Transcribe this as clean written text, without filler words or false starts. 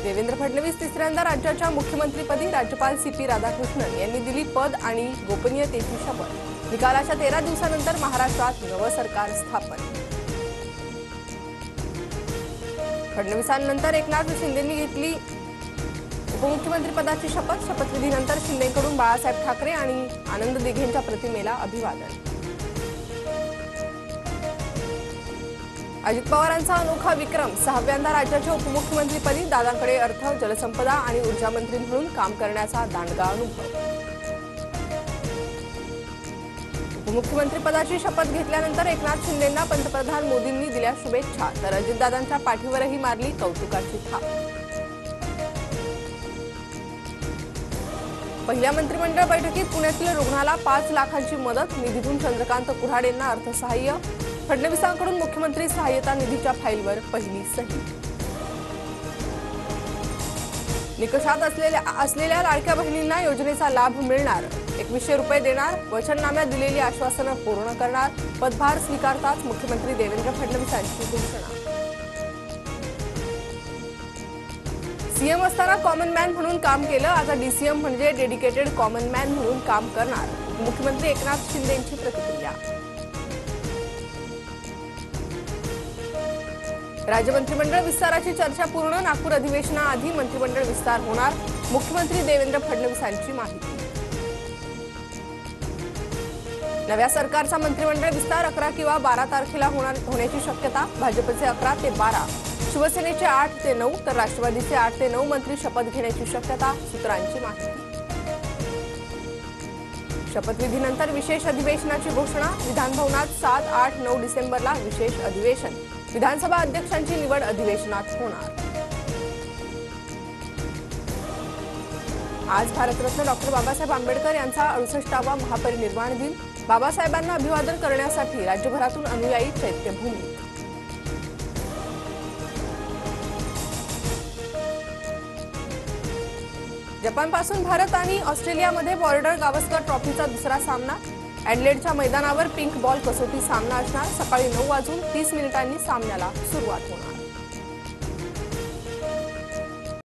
देवेंद्र फडणवीस तिसऱ्यांदा राज्याच्या मुख्यमंत्रीपदी राज्यपाल CP राधाकृष्णन यांनी दिली पद आणि गोपनीयतेची शपथ। निकालाच्या 13 दिवसानंतर महाराष्ट्रात नवं सरकार स्थापन। फडणवीसांनंतर एकनाथ शिंदेंनी घेतली उपमुख्यमंत्रीपदाची शपथ। शपथविधीनंतर शिंदेंकडून बाळासाहेब ठाकरे आणि आनंद दिघेंच्या प्रतिमेला अभिवादन। अजित पवारांचा अनोखा विक्रम, 6व्यांदा राज्याच्या उपमुख्यमंत्रीपदी दादांकडे अर्थ, जलसंपदा आणि ऊर्जा मंत्री म्हणून काम करण्याचा दांडगा अनुभव। उपमुख्यमंत्रीपदाची शपथ घेतल्यानंतर एकनाथ शिंदेंना पंतप्रधान मोदींनी दिल्या शुभेच्छा, तर अजितदादांच्या पाठीवरही मारली कौतुकाची थाप। पहिल्या मंत्रिमंडळ बैठकीत पुण्यातील रुग्णाला 5 लाखांची मदत, निधीतून चंद्रकांत कुऱ्हाडेंना अर्थसहाय्य। फडणवीसांकडून मुख्यमंत्री सहाय्यता निधीच्या फाईलवर पहिली सही। निकषात असलेल्या लाडक्या बहिणींना योजनेचा लाभ मिळणार, 2100 रुपये देणार, वचननाम्यात दिलेली आश्वासनं पूर्ण करणार। पदभार स्वीकारताच मुख्यमंत्री देवेंद्र फडणवीसांची घोषणा। सीएम असताना कॉमन मॅन म्हणून काम केलं, आता DCM म्हणजे डेडिकेटेड कॉमन मॅन म्हणून काम करणार। मुख्यमंत्री एकनाथ शिंदेंची प्रतिक्रिया। राज्य मंत्रिमंडळ विस्ताराची चर्चा पूर्ण, नागपूर अधिवेशनाआधी मंत्रिमंडळ विस्तार होणार। मुख्यमंत्री देवेंद्र फडणवीसांची माहिती। नव्या सरकारचा मंत्रिमंडळ विस्तार 11 किंवा 12 तारखेला होण्याची शक्यता। भाजपचे 11 ते 12, शिवसेनेचे 8 ते 9, तर राष्ट्रवादीचे 8 ते 9 मंत्री शपथ घेण्याची शक्यता, सूत्रांची माहिती। शपथविधीनंतर विशेष अधिवेशनाची घोषणा। विधानभवनात 7, 8, 9 डिसेंबरला विशेष अधिवेशन। विधानसभा अध्यक्षांची निवड अधिवेशनात होणार। आज भारतरत्न डॉक्टर बाबासाहेब आंबेडकर यांचा 68वा महापरिनिर्वाण दिन। बाबासाहेबांना अभिवादन करण्यासाठी राज्यभरातून अनुयायी चैत्यभूमीत। जपानपासून भारत आणि ऑस्ट्रेलियामध्ये बॉर्डर गावस्कर ट्रॉफीचा दुसरा सामना। ॲडलेडच्या मैदानावर पिंक बॉल कसोटी सामना असणार। सकाळी 9 वाजून 30 मिनिटांनी सामन्याला सुरुवात होणार।